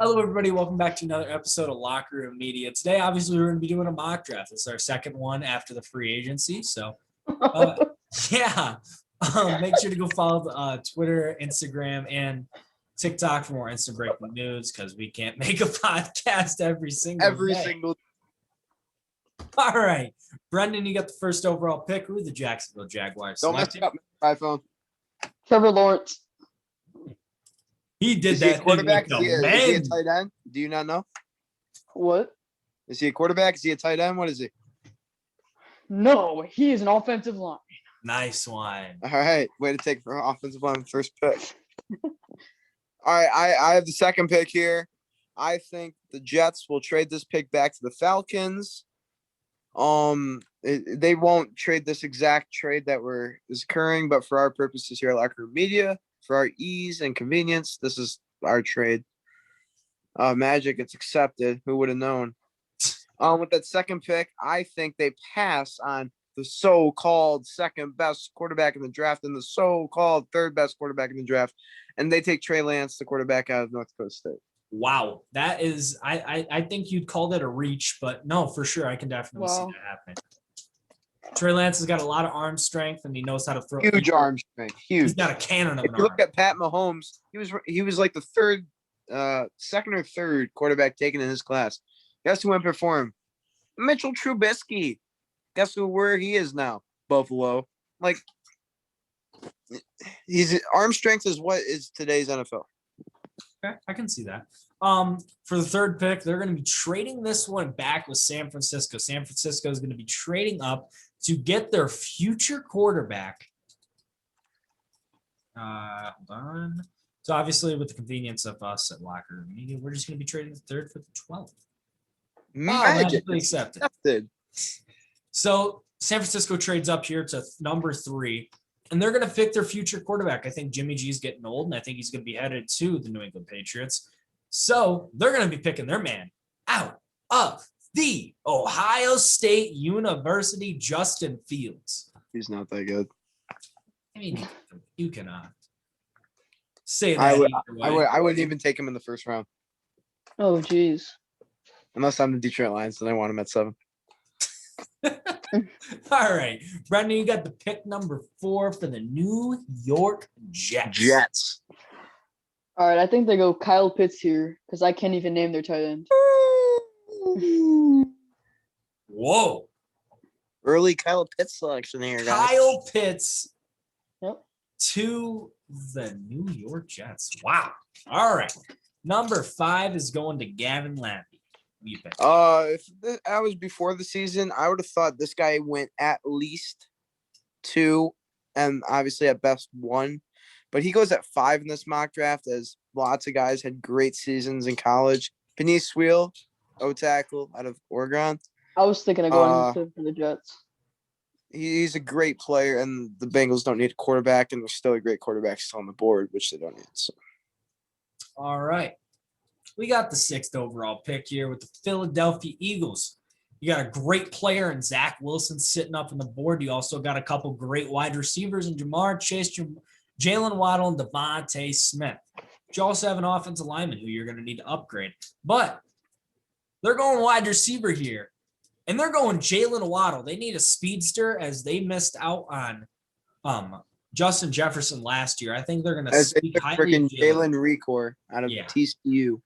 Hello, everybody. Welcome back to another episode of Locker Room Media. Today, obviously, we're going to be doing a mock draft. This is our second one after the free agency. So, yeah, make sure to go follow Twitter, Instagram, and TikTok for more instant breaking news because we can't make a podcast every single day. All right, Brendan, you got the first overall pick. Who are the Jacksonville Jaguars? Don't mess up my iPhone. Trevor Lawrence. He did Is he a that quarterback? thing Is with he the a tight end? Do you not know? What? Is he a quarterback? Is he a tight end? What is he? No, he is an offensive line. Nice one. All right. Way to take for offensive line first pick. All right. I have the second pick here. I think the Jets will trade this pick back to the Falcons. They won't trade this exact trade that is occurring, but for our purposes here at Locker Room Media, for our ease and convenience, this is our trade. Magic, it's accepted. Who would have known? With that second pick, I think they pass on the so-called second best quarterback in the draft and the so-called third best quarterback in the draft, and they take Trey Lance, the quarterback out of North Dakota State. Wow, that is, I think you'd call that a reach, but no, for sure, I can definitely see that happening. Trey Lance has got a lot of arm strength, and he knows how to throw. Huge arm strength, huge. He's got a cannon of an arm. If you look at Pat Mahomes, he was like the second or third quarterback taken in his class. Guess who went before him? Mitchell Trubisky. Guess where he is now? Buffalo. Like, his arm strength is what is today's NFL. Okay, I can see that. For the third pick, they're going to be trading this one back with San Francisco. San Francisco is going to be trading up to get their future quarterback. Hold on. So obviously, with the convenience of us at Locker Room Media, we're just going to be trading the third for the 12th. Magically accepted. So San Francisco trades up here to number 3. And they're going to pick their future quarterback. I think Jimmy G is getting old, and I think he's going to be headed to the New England Patriots. So they're going to be picking their man out of the Ohio State University, Justin Fields. He's not that good. I mean, you cannot say that. I wouldn't even take him in the first round. Oh, geez. Unless I'm the Detroit Lions, then I want him at 7. All right, Brendan, you got the pick number 4 for the New York Jets. All right, I think they go Kyle Pitts here because I can't even name their tight end. Whoa. Early Kyle Pitts selection here, guys. Kyle Pitts Yep. to the New York Jets. Wow. All right. Number 5 is going to Gavin Lampy. If I was before the season, I would have thought this guy went at least 2 and obviously at best 1. But he goes at 5 in this mock draft as lots of guys had great seasons in college. Penei Sewell, O-tackle out of Oregon. I was thinking of going for the Jets. He's a great player, and the Bengals don't need a quarterback, and there's still a great quarterback still on the board, which they don't need. So. All right. We got the 6th overall pick here with the Philadelphia Eagles. You got a great player in Zach Wilson sitting up on the board. You also got a couple great wide receivers in Jamar Chase, Jalen Waddle, and Devontae Smith. You also have an offensive lineman who you're going to need to upgrade. But they're going wide receiver here, and they're going Jalen Waddle. They need a speedster as they missed out on Justin Jefferson last year. I think they're going to speak highly of Jalen Recor out of TCU.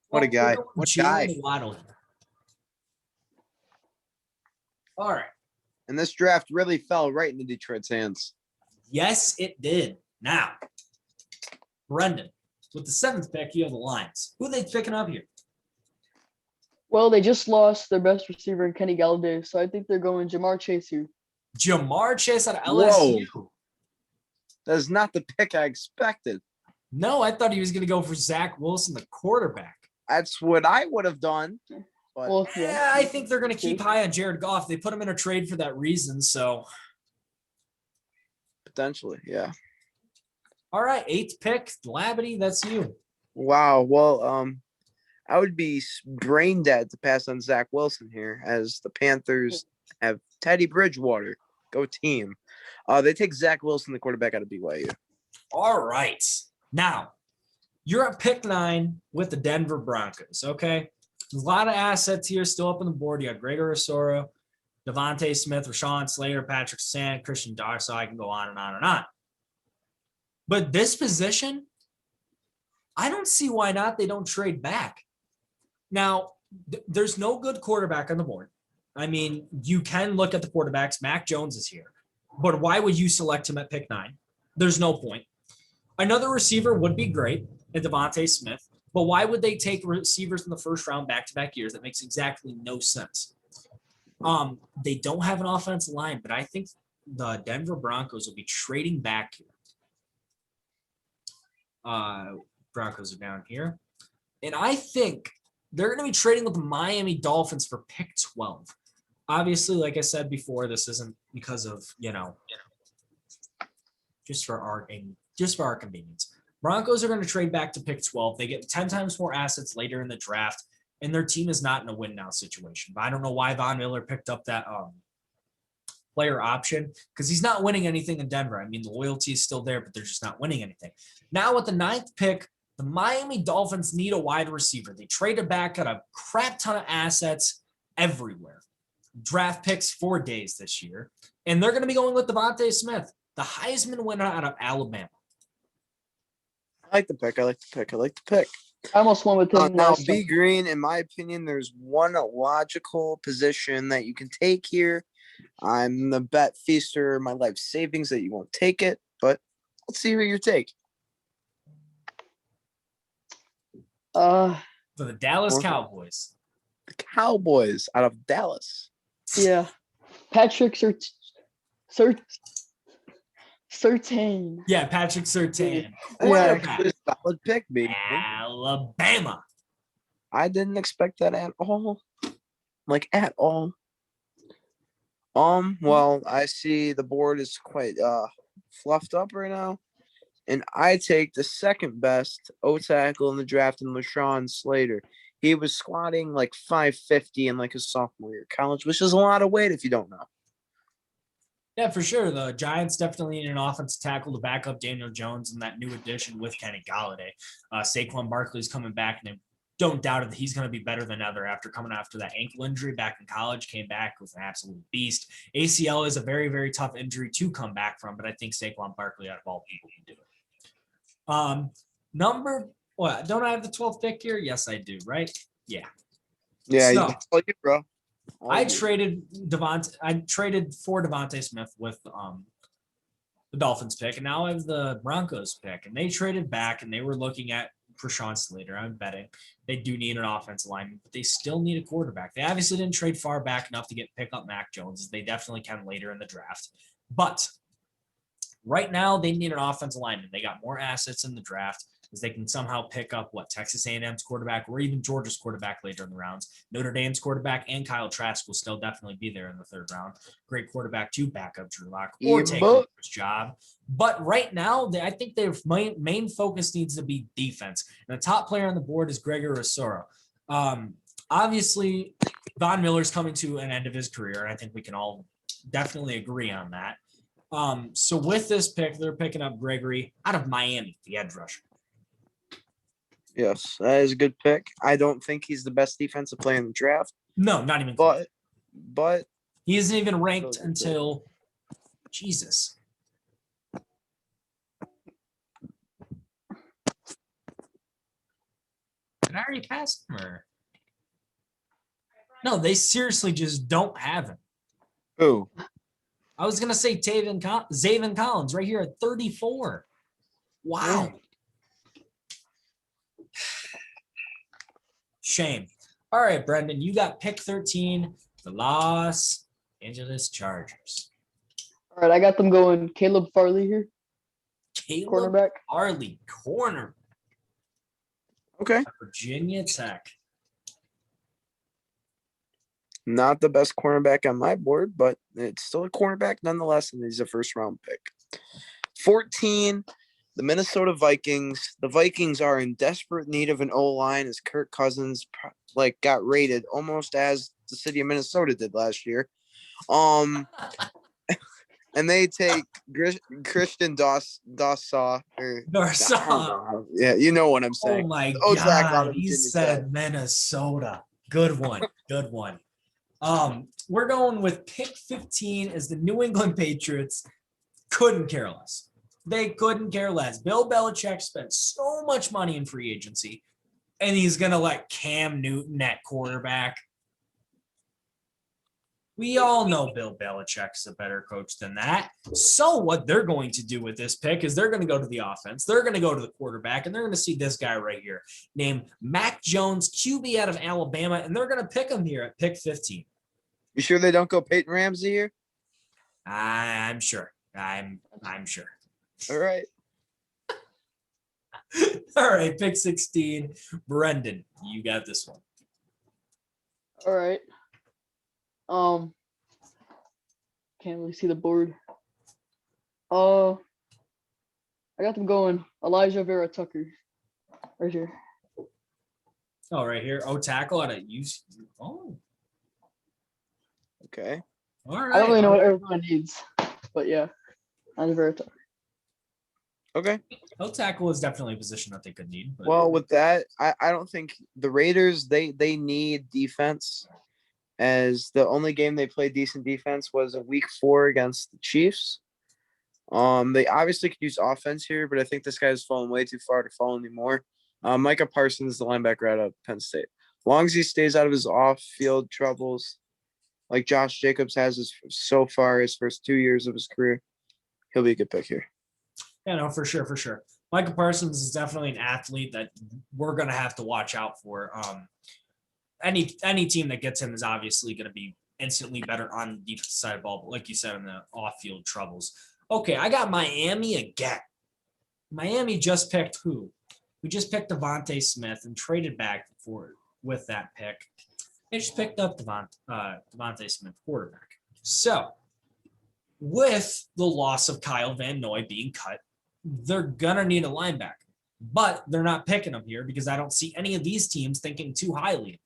What a guy. What guy. Waddle here. All right. And this draft really fell right into Detroit's hands. Yes, it did. Now, Brendan, with the 7th pick, you have the Lions. Who are they picking up here? Well, they just lost their best receiver in Kenny Galladay, so I think they're going Jamar Chase here. Jamar Chase out of LSU. Whoa. That is not the pick I expected. No, I thought he was going to go for Zach Wilson, the quarterback. That's what I would have done. But Well, yeah, I think they're going to keep high on Jared Goff. They put him in a trade for that reason, so. Potentially, yeah. All right, 8th pick, Labadee, that's you. Wow. Well, I would be brain dead to pass on Zach Wilson here, as the Panthers have Teddy Bridgewater. Go team. They take Zach Wilson, the quarterback out of BYU. All right. Now, You're at pick 9 with the Denver Broncos. Okay. There's a lot of assets here still up on the board. You got Gregor Osoro, Devontae Smith, Rashawn Slater, Patrick Sand, Christian Darso. I can go on and on and on. But this position, I don't see why not. They don't trade back. Now, there's no good quarterback on the board. I mean, you can look at the quarterbacks. Mac Jones is here. But why would you select him at pick 9? There's no point. Another receiver would be great at Devontae Smith. But why would they take receivers in the first round back-to-back years? That makes exactly no sense. They don't have an offensive line, but I think the Denver Broncos will be trading back here. Broncos are down here. And I think they're going to be trading with the Miami Dolphins for pick 12. Obviously, like I said before, this isn't because of, just for our convenience. Broncos are going to trade back to pick 12. They get 10 times more assets later in the draft, and their team is not in a win now situation. But I don't know why Von Miller picked up that player option, because he's not winning anything in Denver. I mean, the loyalty is still there, but they're just not winning anything. Now with the 9th pick, the Miami Dolphins need a wide receiver. They traded back, got a crap ton of assets everywhere. Draft picks 4 days this year. And they're going to be going with Devontae Smith, the Heisman winner out of Alabama. I like the pick. I almost went with him. Now, last B time. Green, in my opinion, there's one logical position that you can take here. I'm the bet feaster, my life savings that you won't take it, but let's see who you take. For the Dallas Okay. Cowboys. The Cowboys out of Dallas. Yeah. Patrick Surtain. Yeah, Patrick Surtain. Yeah, Quarterback. actually, solid pick, B. Alabama. I didn't expect that at all. Like at all. Well, I see the board is quite fluffed up right now. And I take the second best O tackle in the draft in Rashawn Slater. He was squatting like 550 in like his sophomore year of college, which is a lot of weight if you don't know. Yeah, for sure. The Giants definitely need an offensive tackle to back up Daniel Jones and that new addition with Kenny Galladay. Saquon Barkley's coming back, and I don't doubt it that he's going to be better than ever after coming after that ankle injury back in college, came back with an absolute beast. ACL is a very, very tough injury to come back from, but I think Saquon Barkley out of all people can do it. Don't I have the 12th pick here? Yes, I do, right? Yeah. Yeah, So- that's all you, bro. All I you. traded for Devontae Smith with the Dolphins pick, and now I have the Broncos pick. And they traded back, and they were looking at Rashawn Slater. I'm betting they do need an offensive lineman, but they still need a quarterback. They obviously didn't trade far back enough to pick up Mac Jones. They definitely can later in the draft, but right now they need an offensive lineman. They got more assets in the draft, because they can somehow pick up Texas A&M's quarterback or even Georgia's quarterback later in the rounds. Notre Dame's quarterback and Kyle Trask will still definitely be there in the 3rd round. Great quarterback to back up Drew Lock or take over his job. But right now, I think their main focus needs to be defense. And the top player on the board is Gregor Osoro. Obviously, Von Miller's coming to an end of his career, and I think we can all definitely agree on that. So with this pick, they're picking up Gregory out of Miami, the edge rusher. Yes, that is a good pick. I don't think he's the best defensive player in the draft, No, not even close. but He isn't even ranked Those are good. until Jesus. Did I already pass him or? No, they seriously just don't have him. who? I was gonna say Zaven Collins right here at 34. Wow. Shame. All right, Brendan, you got pick 13, the Los Angeles Chargers. All right, I got them going. Caleb Farley here, Caleb cornerback. Farley, corner, Okay. Virginia Tech. Not the best cornerback on my board, but it's still a cornerback nonetheless, and he's a 1st round pick. 14, the Minnesota Vikings. The Vikings are in desperate need of an O-line as Kirk Cousins got rated almost as the city of Minnesota did last year. and they take Christian Dawsaw or I don't Garza. know how- yeah, you know what I'm Oh saying. my Ozark out God. of He Virginia said Minnesota. Good one. Good one. We're going with pick 15 as the New England Patriots. Couldn't care less. They couldn't care less. Bill Belichick spent so much money in free agency, and he's going to let Cam Newton at quarterback. We all know Bill Belichick's a better coach than that. So what they're going to do with this pick is they're going to go to the offense. They're going to go to the quarterback, and they're going to see this guy right here named Mac Jones, QB out of Alabama, and they're going to pick him here at pick 15. You sure they don't go Peyton Ramsey here? I'm sure. I'm sure. All right. All right, pick 16. Brendan, you got this one. All right. Can't really see the board. I got them going. Elijah Vera Tucker, right here. Oh, right here. Oh, tackle out of UC. Oh, Okay. all I don't right. really know what Arizona needs, but yeah, Elijah Vera Tucker. Okay. Oh, tackle is definitely a position that they could need. But Well, with that, I don't think the Raiders they need defense, as the only game they played decent defense was a week 4 against the Chiefs. They obviously could use offense here, but I think this guy's fallen way too far to fall anymore. Micah Parsons, the linebacker out of Penn State. As long as he stays out of his off-field troubles, like Josh Jacobs has so far his first 2 years of his career, he'll be a good pick here. yeah, no, for sure, for sure. Micah Parsons is definitely an athlete that we're going to have to watch out for. Any team that gets him is obviously going to be instantly better on the defensive side of the ball, but like you said, in the off-field troubles. Okay, I got Miami again. Miami just picked who? We just picked Devontae Smith and traded back for with that pick. They just picked up Devontae Smith, quarterback. So, with the loss of Kyle Van Noy being cut, they're gonna need a linebacker, but they're not picking him here because I don't see any of these teams thinking too highly.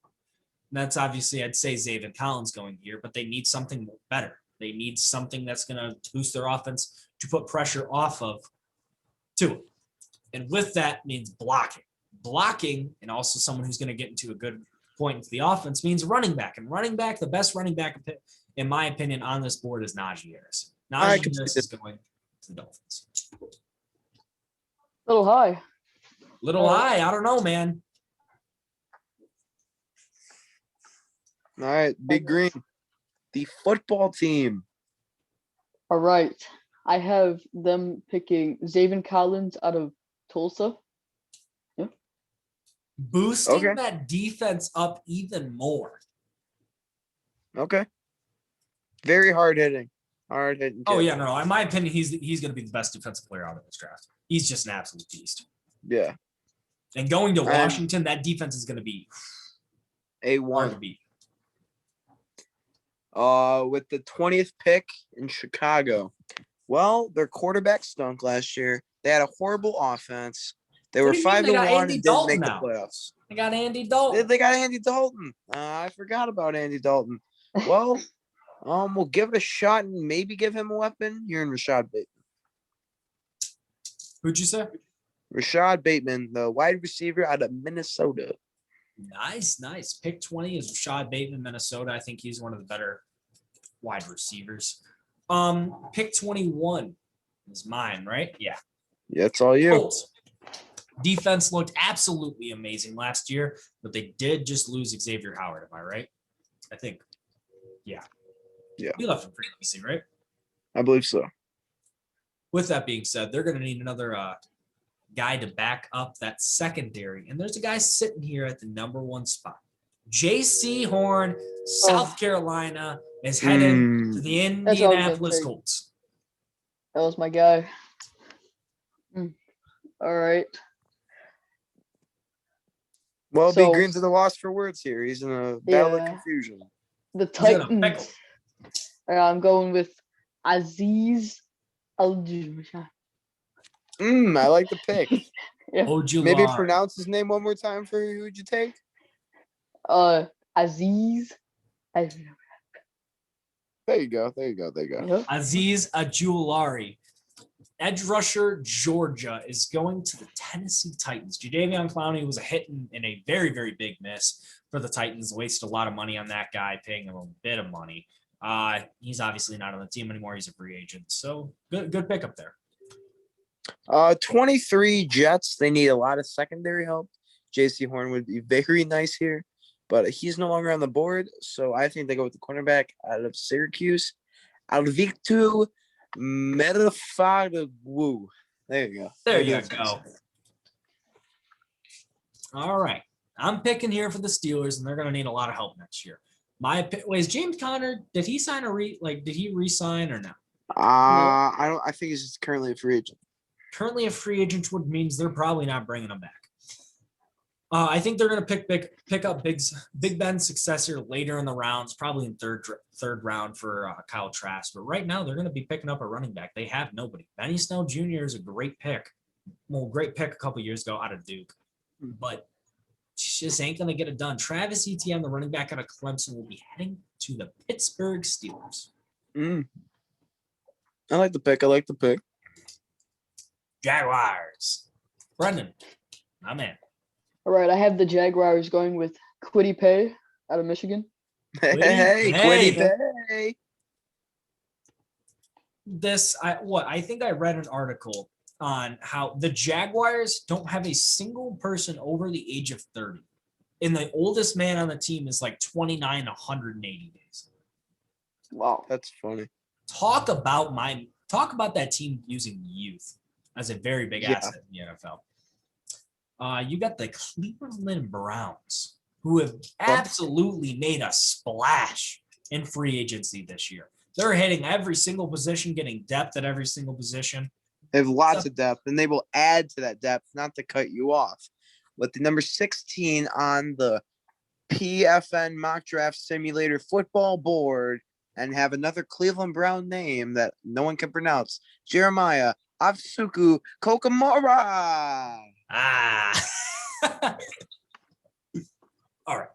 And that's obviously, I'd say Zaven Collins going here, but they need something better. They need something that's going to boost their offense to put pressure off of Tua. And with that means blocking. Blocking, and also someone who's going to get into a good point into the offense means running back. And running back, the best running back, in my opinion, on this board is Najee Harris. Najee Harris is going to the Dolphins. Little high. Little high, I don't know, man. All right, Big Green, the football team. All right. I have them picking Zaven Collins out of Tulsa. Boosting that defense up even more. Okay. Very hard hitting. Hard hitting. Oh yeah, no. In my opinion, he's going to be the best defensive player out of this draft. He's just an absolute beast. Yeah. And going to Washington, that defense is going to be hard to A1. beat. With the 20th pick in Chicago. Well, their quarterback stunk last year. They had a horrible offense. They were 5-1 and didn't make the playoffs. They got Andy Dalton. They got Andy Dalton. I forgot about Andy Dalton. Well, we'll give it a shot and maybe give him a weapon. You're in Rashad Bateman. Who'd you say? Rashad Bateman, the wide receiver out of Minnesota. Nice. Pick 20 is Rashad Bateman, Minnesota. I think he's one of the better wide receivers. Pick 21 is mine, right? Yeah. Yeah, it's all you. Colts. Defense looked absolutely amazing last year, but they did just lose Xavier Howard. Am I right? I think. Yeah. Yeah. He left him pretty easy, right? I believe so. With that being said, they're going to need another guy to back up that secondary. And there's a guy sitting here at the number 1 spot. J.C. Horn, South Carolina, is heading to the Indianapolis Colts. That was my guy. All right. Well, So- Big Green's at the loss for words here. He's in a battle of Yeah. confusion. The He's in a Titans. pickle. I'm going with Aziz Al-Jumsha. I like the pick. Ojulari. Maybe pronounce his name one more time for who'd you take? Aziz. There you go. There you go. There you go. Yep. Aziz Ajulari, edge rusher, Georgia, is going to the Tennessee Titans. Jadeveon Clowney was a hit and a very, very big miss for the Titans. Wasted a lot of money on that guy, paying him a bit of money. He's obviously not on the team anymore. He's a free agent. So good pickup there. 23 Jets. They need a lot of secondary help. JC Horn would be very nice here, but he's no longer on the board. So I think they go with the cornerback out of Syracuse, Alvictu Merfagwu. There you go. There you go. All right. I'm picking here for the Steelers, and they're going to need a lot of help next year. Is James Conner, did he sign did he re-sign or no? I think he's just currently a free agent. Currently a free agent, which means they're probably not bringing him back. I think they're going to pick up Big Ben's successor later in the rounds, probably in third round for Kyle Trask. But right now, they're going to be picking up a running back. They have nobody. Benny Snell Jr. is a great pick. Well, great pick a couple years ago out of Duke, but just ain't going to get it done. Travis Etienne, the running back out of Clemson, will be heading to the Pittsburgh Steelers. I like the pick. Jaguars. Brendan, my man. All right, I have the Jaguars going with Kwity Paye out of Michigan. Hey, Hey. Kwity Paye. I think I read an article on how the Jaguars don't have a single person over the age of 30. And the oldest man on the team is like 29, 180 days. Wow. That's funny. Talk about that team using youth as a very big Yeah. asset in the NFL. You got the Cleveland Browns, who have absolutely made a splash in free agency this year. They're hitting every single position, getting depth at every single position. They have lots of depth, and they will add to that depth, not to cut you off. With the number 16 on the PFN Mock Draft Simulator football board, and have another Cleveland Brown name that no one can pronounce, Jeremiah Afsuku Kokamora. All right.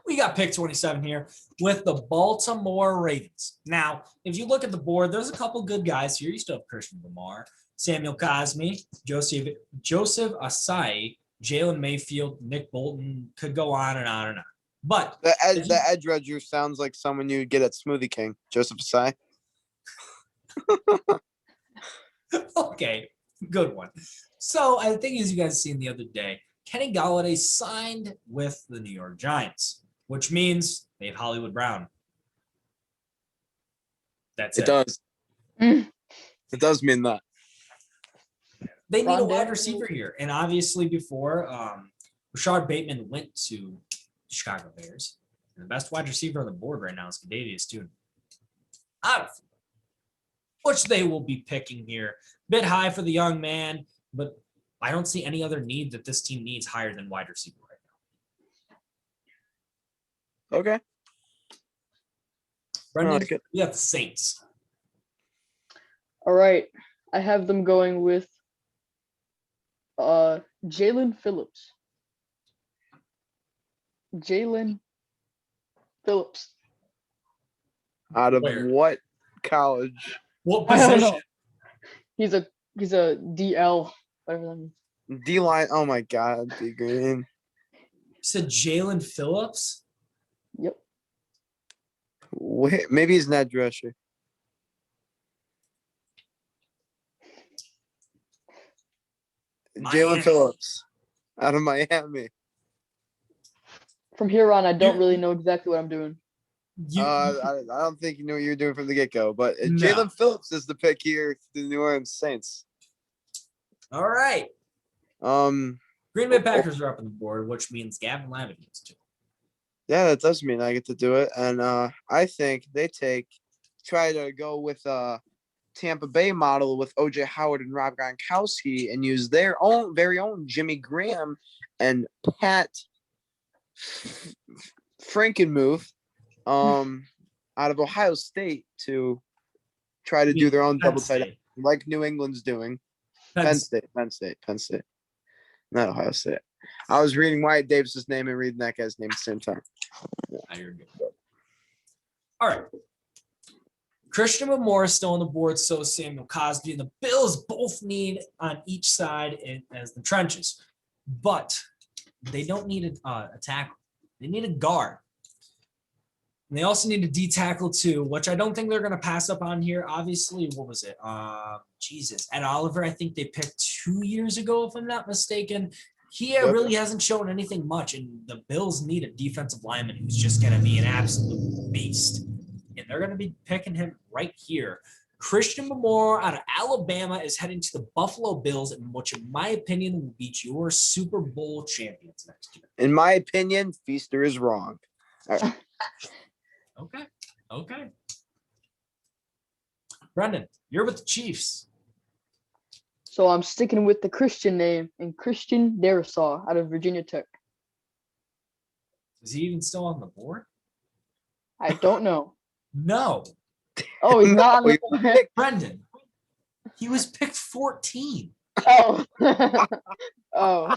We got pick 27 here with the Baltimore Ravens. Now, if you look at the board, there's a couple good guys here. You still have Christian Lamar, Samuel Cosme, Joseph Asai, Jalen Mayfield, Nick Bolton, could go on and on and on. But The edge rusher sounds like someone you'd get at Smoothie King, Joseph Asai. okay, good one. So I think as you guys seen the other day, Kenny Golladay signed with the New York Giants, which means they have Hollywood Brown. That's it. It does. Mm. It does mean that. They need a Rondale. wide receiver here. And obviously before Rashard Bateman went to Chicago Bears, and the best wide receiver on the board right now is Kadarius Toney. Out of which they will be picking here. Bit high for the young man, but I don't see any other need that this team needs higher than wide receiver right now. Okay. Brendan, like it. we got the Saints. All right, I have them going with Jalen Phillips. Jalen Phillips. Out of Where? what college? What I don't position? know. He's a DL, whatever that means. D-line. Oh my God, D Green. You said Jalen Phillips? Yep. Wait, maybe he's an edge rusher. Miami. Jalen Phillips out of Miami. From here on, I don't You- really know exactly what I'm doing. I don't think you knew what you were doing from the get-go, but No. Jalen Phillips is the pick here for the New Orleans Saints. All right. Um, Green Bay Packers are up on the board, which means Gavin Lavin gets to. yeah, that does mean I get to do it, and I think they try to go with Tampa Bay model with OJ Howard and Rob Gronkowski and use their very own Jimmy Graham and Pat Frankenmuth out of Ohio State to try to do their own double tight end, like New England's doing. Penn State. Not Ohio State. I was reading Wyatt Davis's name and reading that guy's name at the same time. You're good. All right. Christian Moore is still on the board, so is Samuel Cosby, and the Bills both need on each side as the trenches. But they don't need a tackle. They need a guard. And they also need a D tackle too, which I don't think they're going to pass up on here. Obviously, what was it? Ed Oliver, I think they picked 2 years ago, if I'm not mistaken. He really hasn't shown anything much, and the Bills need a defensive lineman who's just going to be an absolute beast. And they're going to be picking him right here. Christian Moore out of Alabama is heading to the Buffalo Bills, which, in my opinion, will beat your Super Bowl champions next year. In my opinion, Feaster is wrong. Okay. Brendan, you're with the Chiefs. So I'm sticking with the Christian name and Christian Darrisaw out of Virginia Tech. Is he even still on the board? I don't know. No. Oh, he's not on the board. Brendan, he was picked 14. Oh. Oh.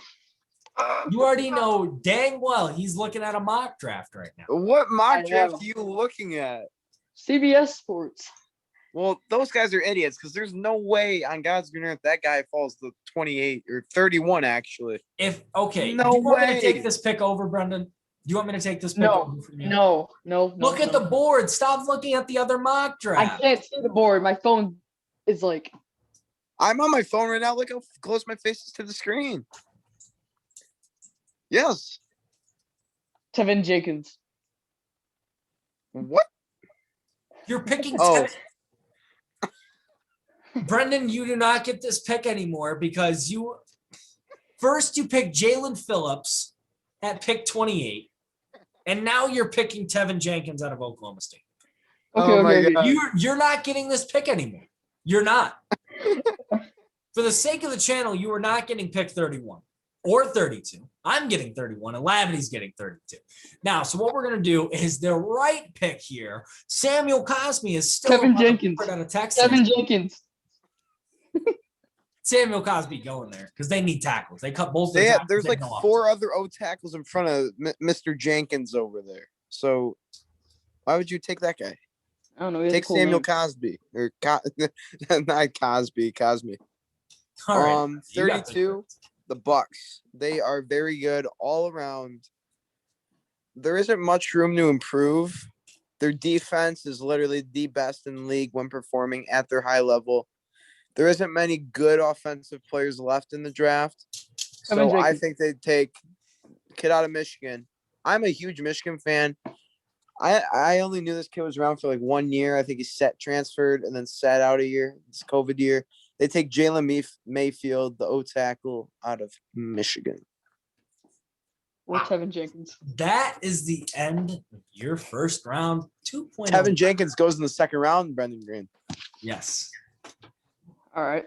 You already know dang well he's looking at a mock draft right now. What mock I draft know. are you looking at? CBS Sports. Well, those guys are idiots because there's no way on God's green earth that guy falls to 28 or 31, actually. Do No you want me to way. take this pick over, Brendan? Do you want me to take this pick No, over from you? no. Look at the board. Stop looking at the other mock I draft. can't see the board. My phone is like, I'm on my phone right now. Look how close my face is to the screen. Yes. Tevin Jenkins. What? You're picking Oh. Brendan, you do not get this pick anymore because you picked Jalen Phillips at pick 28, and now you're picking Tevin Jenkins out of Oklahoma State. Okay, Oh my okay. God. You're not getting this pick anymore. You're not. For the sake of the channel, you are not getting pick 31 or 32. I'm getting 31, and Lavity's getting 32. Now, so what we're going to do is the right pick here. Samuel Cosby is still Tevin on the Jenkins. board out of Texas. Tevin Jenkins. Samuel Cosby going there because they need tackles. They cut both their tackles. There's They like know 4 other O tackles in front of Mr. Jenkins over there. So why would you take that guy? I don't know. he has a Take cool Samuel name. Cosby or not Cosby. All right. You got 32. The Bucks. They are very good all around. There isn't much room to improve. Their defense is literally the best in the league when performing at their high level. There isn't many good offensive players left in the draft. Tevin So I Jenkins. think they'd take kid out of Michigan. I'm a huge Michigan fan. I only knew this kid was around for like 1 year. I think he transferred and then sat out a year. It's COVID year. They take Jalen Mayfield, the O tackle out of Michigan. Or Tevin Jenkins. That is the end of your first round 2.0. Tevin Jenkins goes in the second round, Brendan Green. Yes. All right.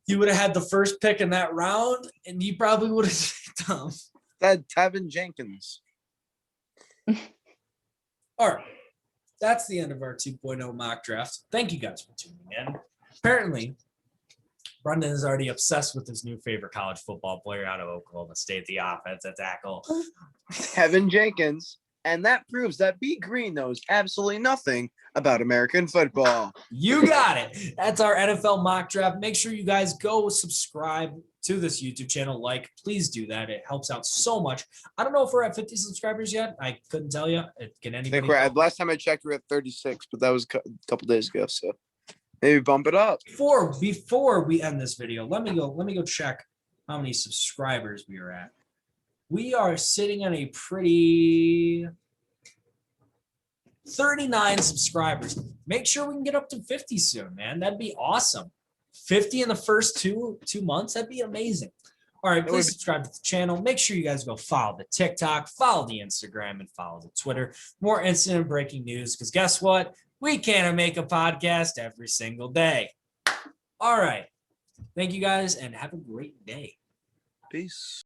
You would have had the first pick in that round, and you probably would have picked him. That Tevin Jenkins. All right. That's the end of our 2.0 mock draft. Thank you guys for tuning in. Apparently, Brendan is already obsessed with his new favorite college football player out of Oklahoma State, the offensive tackle. Tevin Jenkins. And that proves that B. Green knows absolutely nothing about American football. You got it. That's our NFL mock draft. Make sure you guys go subscribe to this YouTube channel. Please do that. It helps out so much. I don't know if we're at 50 subscribers yet. I couldn't tell you. Can I anybody? think we're at, last time I checked, we're at 36, but that was a couple days ago. So maybe bump it up. Before we end this video, let me go check how many subscribers we are at. We are sitting on a pretty 39 subscribers. Make sure we can get up to 50 soon, man. That'd be awesome. 50 in the first two months. That'd be amazing. All right, please subscribe to the channel. Make sure you guys go follow the TikTok, follow the Instagram, and follow the Twitter. More instant and breaking news, because guess what? We can't make a podcast every single day. All right. Thank you guys, and have a great day. Peace.